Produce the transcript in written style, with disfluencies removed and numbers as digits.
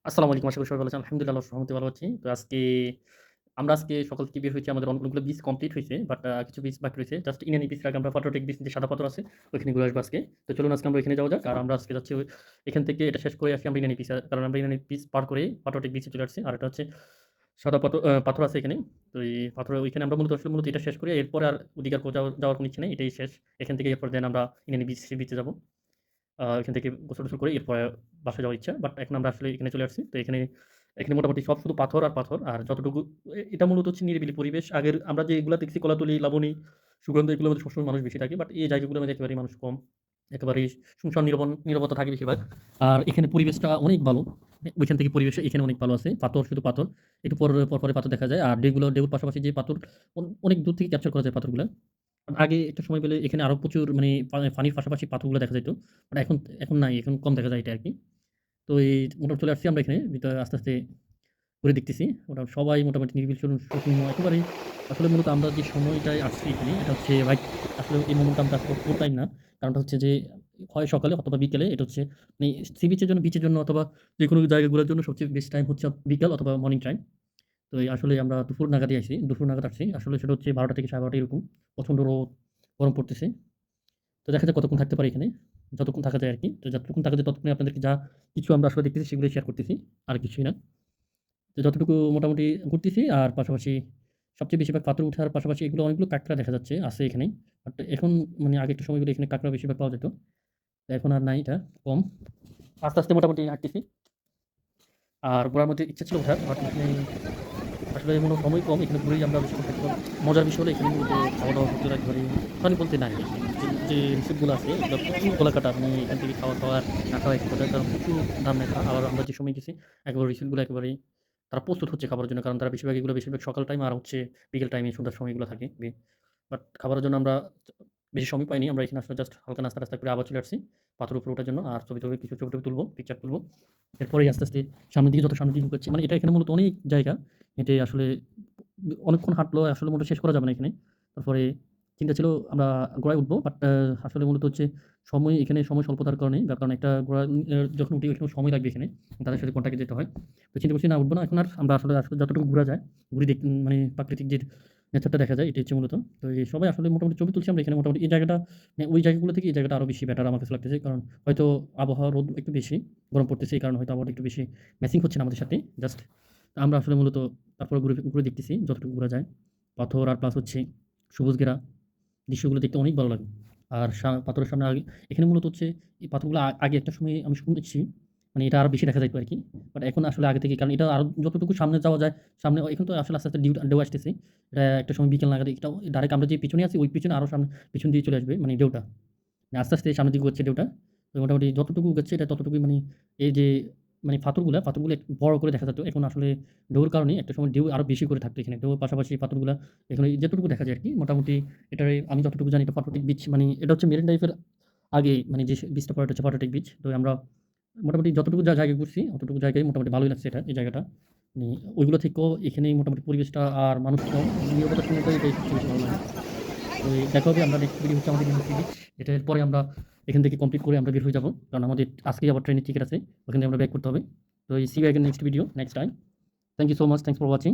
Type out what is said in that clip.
আসসালামু আলাইকুম। আশা করি সবাই ভালো আছেন। আলহামদুলিল্লাহ আল্লাহর রহমতে ভালো আছি। তো আমরা আজকে সকাল থেকে বের হয়েছি। আমাদের অনেকগুলো বীজ কমপ্লিট হইছে। বাট কিছু বীজ বাকি রয়েছে। জাস্ট ইনানি বীজের আগে আমরা পাট্রোটেক বীজ যে সাদা পাথর আছে, ওইখানে ঘুরে আসবো আজকে। তো চলুন আজকে আমরা ওইখানে যাওয়া যাক। আর আমরা আজকে যাচ্ছি এখান থেকে এটা শেষ করে আসি আমরা ইনানি বীজ। কারণ আমরা ইনানি বীজ পার করে পাট্রোটেক বীচে চলে আসছি। আর এটা হচ্ছে সাদা পাথর আছে এখানে। তো এই পাথরের ওইখানে আমরা মূলত এটা শেষ করে এরপরে আর ওদিকে আর কোথাও যাওয়ার কোনো ইচ্ছে নেই। এটাই শেষ। এখান থেকে এরপর দেন আমরা ইনানি বীচে যাবো। এখান থেকে গোসল-টোসল করে এরপরে বাসায় যাওয়ার ইচ্ছা। বাট এখন আমরা আসলে এখানে চলে আসছি। তো এখানে মোটামুটি সব শুধু পাথর আর পাথর। আর যতটুকু এটা মূলত হচ্ছে নিরিবিলি পরিবেশ। আগের আমরা যেগুলা দেখছি কলাতলি, লাবণী, সুগন্ধ এগুলোর মধ্যে সবসময় মানুষ বেশি থাকে। বাট এই জায়গাগুলোর মধ্যে একেবারেই মানুষ কম। একেবারেই শুনশান নীরবতা থাকে বেশিরভাগ। আর এখানে পরিবেশটা অনেক ভালো। ওইখান থেকে পরিবেশ এখানে অনেক ভালো আছে। পাথর, শুধু পাথর। একটু পরে পাথর দেখা যায়। আর ঢেউর পাশাপাশি যে পাথর অনেক দূর থেকে ক্যাপচার করা যায় পাথরগুলা। আগে একটা সময় পেলে এখানে আরো প্রচুর মানে পানির পাশাপাশি পাথরগুলো দেখা যাইত। বাট এখন নাই, এখন কম দেখা যায় এটা আরকি। তো এই মোটামুটি চলে আসছি আমরা এখানে। ভিতরে আস্তে ঘুরে দেখতেছি। সবাই মোটামুটি নিরিবিলি শূন্য একেবারেই আসলে মূলত আমরা যে সময়টায় আসছি এখানে এটা হচ্ছে রাইট আসলে এই মোমেন্টটা আমরা পুরো টাইম না। কারণটা হচ্ছে যে হয় সকালে অথবা বিকেলে এটা হচ্ছে মানে বিচের জন্য অথবা যেকোনো জায়গা ঘোরার জন্য সবচেয়ে বেস্ট টাইম হচ্ছে বিকাল অথবা মর্নিং টাইম। তো এই আসলে আমরা দুপুর নাগাদ আসছি। আসলে সেটা হচ্ছে ১২টা থেকে ১২:৩০ এরকম। প্রচন্ড রোদ, গরম পড়তেছে। তো দেখা যাক কতক্ষণ থাকতে পারি এখানে। যতক্ষণ থাকা যায় আরকি। তো যতটুকুন থাকা যায় ততক্ষণে আপনাদেরকে যা কিছু আমরা আসলে দেখতেছি সেগুলোই শেয়ার করতেছি। আর কিছুই না। তো যতটুকু মোটামুটি ঘুরতেছি আর পাশাপাশি সবচেয়ে বেশিরভাগ পাথর উঠার পাশাপাশি অনেকগুলো কাঁকড়া দেখা যাচ্ছে, আছে এখানেই। বাট এখন মানে আগেরটা সময়গুলো এখানে কাঁকড়া বেশিরভাগ পাওয়া যেত। তো এখন আর নাই এটা, কম। আস্তে মোটামুটি হাঁটতেছি। আর ঘোরার মধ্যে ইচ্ছা ছিল ওঠার। বাট এখানে আসলে সময় কম। এখানে ঘুরেই আমরা বেশিক্ষণ থাকতে পারবো। মজার বিষয় হলো এখানে মূলত খাওয়া-দাওয়া করতে একেবারে ফানি বলতে নাই আরকি। যে রিসোর্ট গুলো আছে এগুলো প্রচুর গলাকাটা। আপনি এখান থেকে খাওয়া না খাওয়া একই কথা। কারণ প্রচুর দাম নেয় তারা। আবার আমরা যে সময় গেছি একেবারে রিসোর্ট গুলো একেবারেই তারা প্রস্তুত হচ্ছে খাবারের জন্য। কারণ তারা বেশিরভাগ সকাল টাইম আর হচ্ছে বিকেল টাইমে সন্ধ্যার সময়গুলো থাকে। বাট খাবারের জন্য আমরা বেশি সময় পাইনি। আমরা এখানে আসলে জাস্ট হালকা নাস্তা-টাস্তা করে আবার চলে আসছি। পাথরের উপরে ওঠার জন্য। আর কিছু ছবি-টবি তুলবো, পিকচার তুলবো। এরপরেই আস্তে সামনের দিকে ঢুকাচ্ছি। মানে এটা এখানে মূলত অনেক জায়গা। হেঁটে আসলে অনেকক্ষণ হাঁটলেও আসলে শেষ করা যাবে না এখানে। তারপরে চিন্তা ছিল আমরা ঘোড়ায় উঠবো। বাট আসলে মূলত হচ্ছে সময় স্বল্পতার কারণে, যার কারণে একটা ঘোড়া যখন উঠি ওইখানেও সময় লাগবে এখানে। তাদের সাথে কনট্যাক্টে যেতে হয়। তো চিন্তা করছি না উঠবো না এখন আর। আমরা আসলে যতটুকু ঘুরা যায়, মানে প্রাকৃতিক যে নেচারটা দেখা যায় এটাই হচ্ছে মূলত। তো এই সবাই আসলে মোটামুটি ছবি তুলছি আমরা এখানে মোটামুটি এই জায়গাটা মানে ওই জায়গাগুলো থেকে এই জায়গাটা আরো বেশি বেটার আমার কাছে লাগতেছে। কারণ হয়তো আবহাওয়া রোদ একটু বেশি, গরম পড়তেছে এই কারণে হয়তো আবহাওয়াটা একটু বেশি ম্যাচিং হচ্ছে না আমাদের সাথে। জাস্ট আমরা আসলে মূলত তারপরে ঘুরে দেখতেছি যতটুকু ঘোরা যায়। পাথর আর প্লাস হচ্ছে সবুজ ঘেরা দৃশ্যগুলো দেখতে অনেক ভালো লাগে। আর পাথরের সামনে এখানে মূলত হচ্ছে এই পাথরগুলো আগে একটা সময় আমি শুনেছি মানে এটা আরো বেশি দেখা যাইত আরকি। বাট এখন আসলে আগে থেকে কারণ এটা আরো যতটুকু সামনে যাওয়া যায়, এখন তো আসলে আস্তে ঢেউ আসতেছে। এটা একটা সময় বিকেল নাগাদ এটাও ডাইরেক্ট আমরা যে পিছনে আছি ওই পিছনে আরো পিছন দিয়ে চলে আসবে মানে ঢেউটা। মানে আস্তে সামনের দিকে হচ্ছে ঢেউটা। তো মোটামুটি যতটুকু হচ্ছে এটা ততটুকুই মানে এই যে মানে পাথরগুলা একটু বড় করে দেখা যেত। এখন আসলে ঢেউর কারণে একটা সময় ঢেউ আরো বেশি করে থাকতো এখানে। ঢেউর পাশাপাশি পাথরগুলা এখানে যেতটুকু দেখা যায় আরকি মোটামুটি এটার আমি যতটুকু জানি এটা পাট্রোটিক বিচ মানে এটা হচ্ছে মেরিন ড্রাইভের আগে মানে যে বিচটা পড়ে এটা হচ্ছে পাট্রোটিক বিচ। তো আমরা মোটামুটি যতটুকু জায়গায় ঘুরছি অতটুকু জায়গায় মোটামুটি ভালোই লাগছে এই জায়গাটা। মানে ওইগুলো থেকেও এখানেই মোটামুটি পরিবেশটা আর মানুষজন নিরাপত্তা শূন্যতাই এটাই সবচেয়ে বেশি ভালো লাগে। তো দেখা হবে আমরা নেক্সট ভিডিও হচ্ছে আমাদের ইউনিভার্সিটি বিচ। এটার পরে আমরা এখান থেকে কমপ্লিট করে আমরা বের হয়ে যাবো। কারণ আমাদের আজকেই আবার ট্রেনের টিকেট আছে। ওখান থেকে আমরা ব্যাক করতে হবে। তো see you again next video, next time. Thank you so much. Thanks for watching.